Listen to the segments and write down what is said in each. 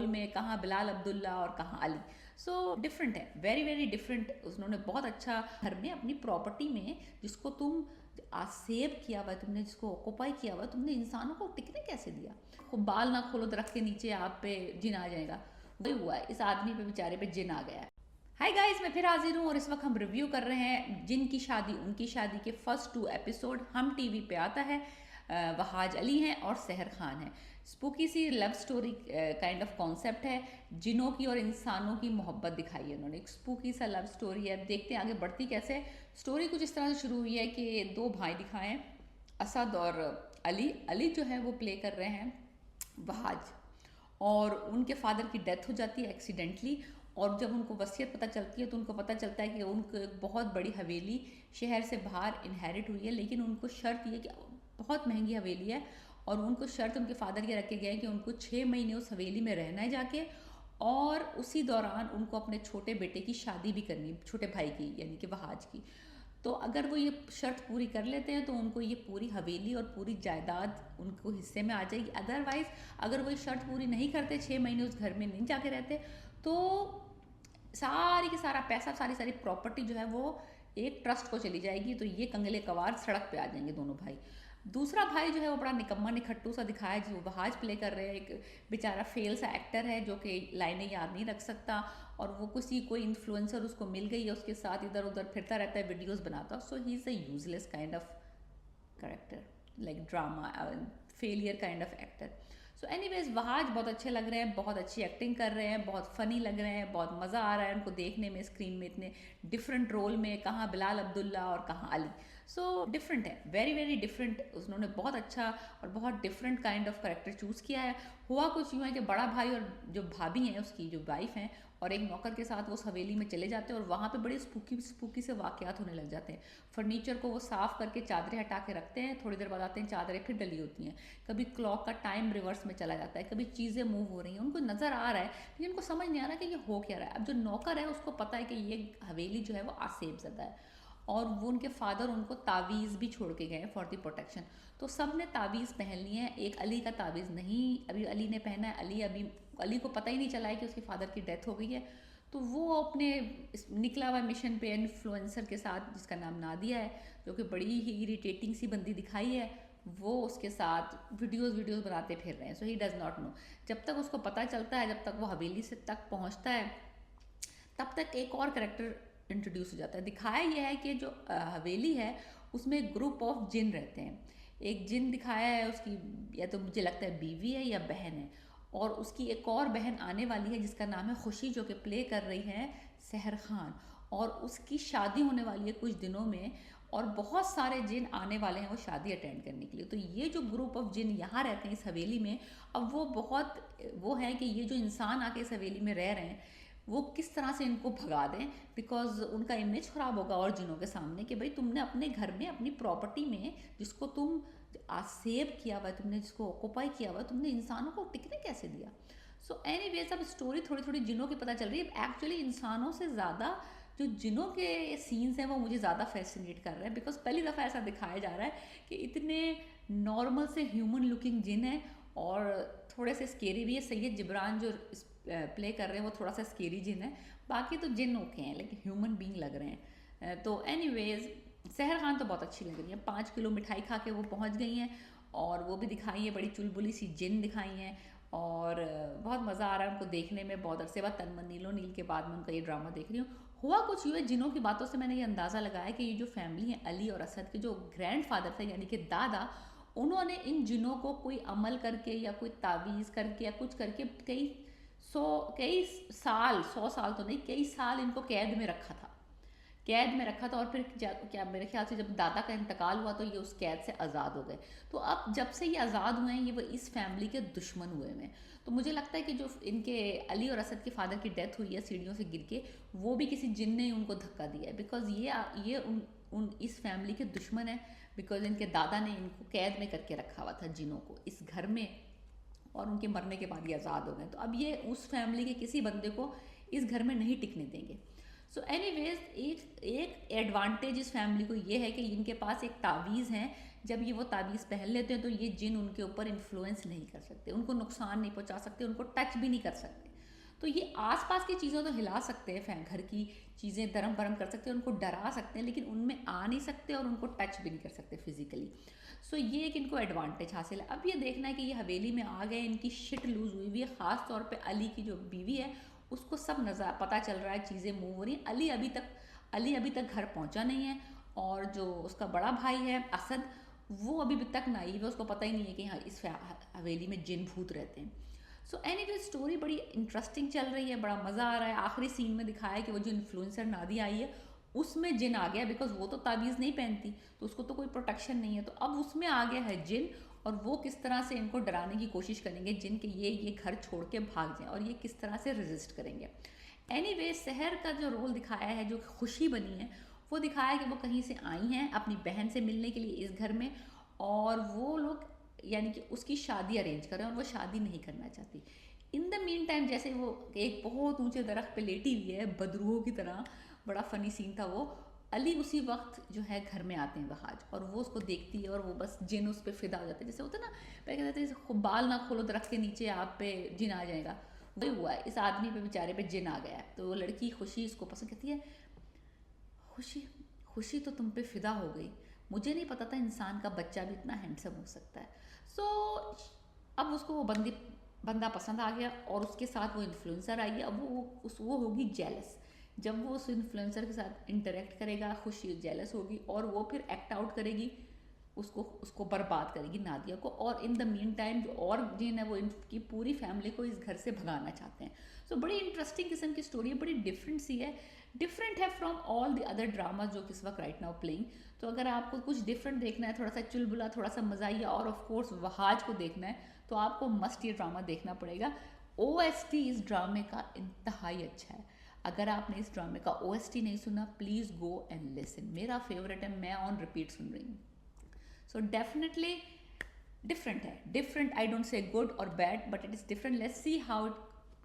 Role में, कहाँ बिलाल अब्दुल्ला और कहाँ अली। सो डिफरेंट है, वेरी वेरी डिफरेंट। उन्होंने बहुत अच्छा घर में अपनी प्रॉपर्टी में जिसको तुम सेव किया हुआ है, तुमने जिसको ऑक्यूपाई किया हुआ है, तुमने इंसानों को टिकने कैसे दिया। खूब बाल ना खोलो दरख्त के नीचे आप पे जिन आ जाएगा, वही हुआ है, इस आदमी पे बेचारे पे जिन आ गया है। हाय गाइस, मैं फिर हाजिर हूँ और इस वक्त हम रिव्यू कर रहे हैं जिन की शादी उनकी शादी के फर्स्ट 2 एपिसोड। हम टीवी पे आता है। वहाज अली हैं और सहर खान हैं। स्पूकी सी love story kind of concept है। जिनों की और इंसानों की मोहब्बत दिखाई है उन्होंने। एक स्पूकी सा लव स्टोरी है। देखते हैं आगे बढ़ती कैसे। स्टोरी कुछ इस तरह से शुरू हुई है कि 2 भाई दिखाए हैं, असद और अली। अली जो है वो प्ले कर रहे हैं वहाज, और उनके फादर की डेथ हो जाती है एक्सीडेंटली। और जब उनको वसीयत पता चलती है तो उनको पता चलता है कि उनको एक बहुत बड़ी हवेली शहर से बाहर इनहेरिट हुई है, लेकिन उनको शर्त ये कि बहुत महंगी हवेली है, और उनको शर्त उनके फादर ये रखे गए हैं कि उनको 6 महीने उस हवेली में रहना है जाके, और उसी दौरान उनको अपने छोटे बेटे की शादी भी करनी, छोटे भाई की यानी कि वहाज की। तो अगर वो ये शर्त पूरी कर लेते हैं तो उनको ये पूरी हवेली और पूरी जायदाद उनको हिस्से में आ जाएगी। अदरवाइज अगर वो ये शर्त पूरी नहीं करते, 6 महीने उस घर में नहीं जाके रहते, तो सारी की सारा पैसा, सारी सारी प्रॉपर्टी जो है वो एक ट्रस्ट को चली जाएगी। तो ये कंगले कवार सड़क पे आ जाएंगे दोनों भाई। दूसरा भाई जो है वो बड़ा निकम्मा निखट्टू सा दिखाया है, जो वहाज प्ले कर रहे हैं। एक बेचारा फेल सा एक्टर है जो कि लाइनें याद नहीं रख सकता, और वो कोई इन्फ्लुएंसर उसको मिल गई है, उसके साथ इधर उधर फिरता रहता है, वीडियोस बनाता है। So he is a useless kind of character, like drama failure kind of actor. So anyways Wahaj बहुत अच्छे लग रहे हैं, बहुत अच्छी एक्टिंग कर रहे हैं, बहुत फ़नी लग रहे हैं, बहुत मज़ा आ रहा है उनको देखने में स्क्रीन में, इतने डिफरेंट रोल में, कहाँ बिलाल अब्दुल्ला और कहाँ अली। सो डिफरेंट है, वेरी वेरी डिफरेंट। उन्होंने बहुत अच्छा और बहुत different kind of character choose किया है। हुआ कुछ यूँ है कि बड़ा भाई और जो भाभी हैं उसकी जो वाइफ हैं और एक नौकर के साथ वो उस हवेली में चले जाते हैं, और वहाँ पे बड़े स्पूकी स्पूकी से वाक़यात होने लग जाते हैं। फर्नीचर को वो साफ़ करके चादरें हटा के रखते हैं, थोड़ी देर बाद आते हैं, चादरें फिर डली होती हैं। कभी क्लॉक का टाइम रिवर्स में चला जाता है, कभी चीज़ें मूव हो रही हैं, उनको नज़र आ रहा है लेकिन उनको समझ नहीं आ रहा कि ये हो क्या रहा है। अब जो नौकर है उसको पता है कि ये हवेली जो है वो आसेब ज़दा है, और वो उनके फादर उनको तावीज़ भी छोड़ के गए फॉर द प्रोटेक्शन। तो सब ने तावीज़ पहन ली है, एक अली का तावीज़ नहीं अभी अली ने पहना है। अली को पता ही नहीं चला है कि उसके फादर की डेथ हो गई है। तो वो अपने निकला हुआ मिशन पे इन्फ्लुएंसर के साथ, जिसका नाम नादिया है, जो कि बड़ी ही इरिटेटिंग सी बंदी दिखाई है, वो उसके साथ वीडियोस बनाते फिर रहे हैं। सो ही डज़ नॉट नो। जब तक उसको पता चलता है, जब तक वो हवेली से तक पहुंचता है, तब तक एक और करेक्टर इंट्रोड्यूस हो जाता है। दिखाया यह है कि जो हवेली है उसमें एक ग्रुप ऑफ जिन रहते हैं। एक जिन दिखाया है, उसकी या तो मुझे लगता है बीवी है या बहन है, और उसकी एक और बहन आने वाली है जिसका नाम है खुशी, जो कि प्ले कर रही है सहर खान, और उसकी शादी होने वाली है कुछ दिनों में, और बहुत सारे जिन आने वाले हैं वो शादी अटेंड करने के लिए। तो ये जो ग्रुप ऑफ जिन यहाँ रहते हैं इस हवेली में, अब वो है कि ये जो इंसान आके इस हवेली में रह रहे हैं वो किस तरह से इनको भगा दें, बिकॉज उनका इमेज ख़राब होगा और जिनों के सामने कि भाई तुमने अपने घर में अपनी प्रॉपर्टी में जिसको तुम सेव किया हुआ है, तुमने जिसको ऑक्यूपाई किया हुआ है, तुमने इंसानों को टिकने कैसे दिया। सो एनीवेज अब स्टोरी थोड़ी थोड़ी जिनों की पता चल रही है। एक्चुअली इंसानों से ज़्यादा जो जिनों के सीन्स हैं वो मुझे ज़्यादा फैसिनेट कर रहे हैं, बिकॉज पहली दफ़ा ऐसा दिखाया जा रहा है कि इतने नॉर्मल से ह्यूमन लुकिंग जिन है, और थोड़े से स्केरी भी है। सैयद जिब्रान जो प्ले कर रहे हैं वो थोड़ा सा स्केरी जिन है, बाकी तो जिन ओके हैं लेकिन ह्यूमन बीइंग लग रहे हैं। तो एनीवेज सहर खान तो बहुत अच्छी लग रही है। 5 किलो मिठाई खा के वो पहुंच गई हैं, और वो भी दिखाई है, बड़ी चुलबुली सी जिन दिखाई हैं, और बहुत मज़ा आ रहा है उनको देखने में। बहुत अरसे बाद तन मन नीलो नील के बाद मैं उनका ये ड्रामा देख रही हूँ। हुआ कुछ यूँ है, जिनों की बातों से मैंने ये अंदाज़ा लगाया कि ये जो फैमिली है अली और असद के जो ग्रैंड फादर थे यानी कि दादा, उन्होंने इन जिनों को कोई अमल करके या कोई तावीज़ करके या कुछ करके कई साल, 100 साल तो नहीं, कई साल इनको कैद में रखा था। और फिर क्या मेरे ख्याल से जब दादा का इंतकाल हुआ तो ये उस कैद से आज़ाद हो गए। तो अब जब से ये आज़ाद हुए हैं, ये वो इस फैमिली के दुश्मन हुए हैं। तो मुझे लगता है कि जो इनके अली और असद के फादर की डेथ हुई है सीढ़ियों से गिर के, वो भी किसी जिन ने उनको धक्का दिया है, बिकॉज ये उन इस फैमिली के दुश्मन है, बिकॉज इनके दादा ने इनको कैद में करके रखा हुआ था जिनों को इस घर में, और उनके मरने के बाद ये आज़ाद हो गए। तो अब ये उस फैमिली के किसी बंदे को इस घर में नहीं टिकने देंगे। सो एनीवेज एक एक एडवांटेज इस फैमिली को ये है कि इनके पास एक तावीज़ है, जब ये वो तावीज़ पहन लेते हैं तो ये जिन उनके ऊपर इन्फ्लुएंस नहीं कर सकते, उनको नुकसान नहीं पहुंचा सकते, उनको टच भी नहीं कर सकते। तो ये आसपास की चीज़ों तो हिला सकते हैं, घर की चीज़ें दरम बरम कर सकते हैं, उनको डरा सकते हैं, लेकिन उनमें आ नहीं सकते और उनको टच भी नहीं कर सकते फिजिकली। सो ये एक इनको एडवांटेज हासिल है। अब ये देखना है कि ये हवेली में आ गए, इनकी शिट लूज़ हुई हुई है, ख़ास तौर पे अली की जो बीवी है उसको सब नज़र पता चल रहा है, चीज़ें मूव हो रही हैं। अली अभी तक घर पहुंचा नहीं है, और जो उसका बड़ा भाई है असद, वो अभी तक नाइव है, उसको पता ही नहीं है कि हाँ इस हवेली में जिन भूत रहते हैं। सो एनीवे स्टोरी बड़ी इंटरेस्टिंग चल रही है, बड़ा मज़ा आ रहा है। आखिरी सीन में दिखाया है कि वो जो इन्फ्लुएंसर नादी आई है उसमें जिन आ गया, बिकॉज वो तो ताबीज़ नहीं पहनती तो उसको तो कोई प्रोटेक्शन नहीं है, तो अब उसमें आ गया है जिन, और वो किस तरह से इनको डराने की कोशिश करेंगे जिन के ये घर छोड़ के भाग जाएं, और ये किस तरह से रेजिस्ट करेंगे। एनीवे सहर का जो रोल दिखाया है, जो खुशी बनी है, वो दिखाया कि वो कहीं से आई हैं अपनी बहन से मिलने के लिए इस घर में, और वो लोग यानी कि उसकी शादी अरेंज करें और वो शादी नहीं करना चाहती। इन द मीन टाइम जैसे वो एक बहुत ऊंचे दरख्त पे लेटी हुई है बदरूहों की तरह, बड़ा फनी सीन था वो। अली उसी वक्त जो है घर में आते हैं वहाज, और वो उसको देखती है और वो बस जिन उस पर फिदा हो जाते हैं। जैसे होता है ना, पहले कहते थे बाल ना खोलो दरख्त के नीचे आप पे जिन आ जाएगा, वही हुआ है, इस आदमी पे बेचारे पे जिन आ गया है। तो वो लड़की खुशी इसको पसंद करती है, खुशी खुशी तो तुम पे फिदा हो गई, मुझे नहीं पता था इंसान का बच्चा भी इतना हैंडसम हो सकता है। सो अब उसको वो बंदा पसंद आ गया, और उसके साथ वो इन्फ्लुएंसर आई है। अब वो होगी जेलस, जब वो उस इन्फ्लुएंसर के साथ इंटरेक्ट करेगा, खुशी जेलस होगी, और वो फिर एक्ट आउट करेगी, उसको बर्बाद करेगी नादिया को। और इन द मीन टाइम जो और जिन है वो इनकी पूरी फैमिली को इस घर से भगाना चाहते हैं। सो बड़ी इंटरेस्टिंग किस्म की स्टोरी है, बड़ी डिफरेंट सी है, डिफरेंट है from all the other drama जो किस वक्त राइट नाउ प्लेइंग। तो अगर आपको कुछ डिफरेंट देखना है, थोड़ा सा चुलबुला, थोड़ा सा मज़ाइया, और ऑफ कोर्स वहाज को देखना है, तो आपको मस्ट ये ड्रामा देखना पड़ेगा। OST इस ड्रामे का इंतहाई अच्छा है। अगर आपने इस ड्रामे का OST नहीं सुना, प्लीज़ गो एंड लिसन, मेरा फेवरेट है, मैं ऑन रिपीट सुन रही हूँ। सो डेफिनेटली डिफरेंट है, different, I don't say good और bad, but it is different. Let's see how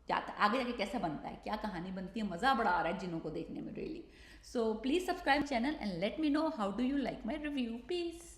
क्या आगे जाके कैसा बनता है, क्या कहानी बनती है। मज़ा बड़ा आ रहा है जिनों को देखने में, really. So please subscribe channel and let me know how do you like my review. Piece.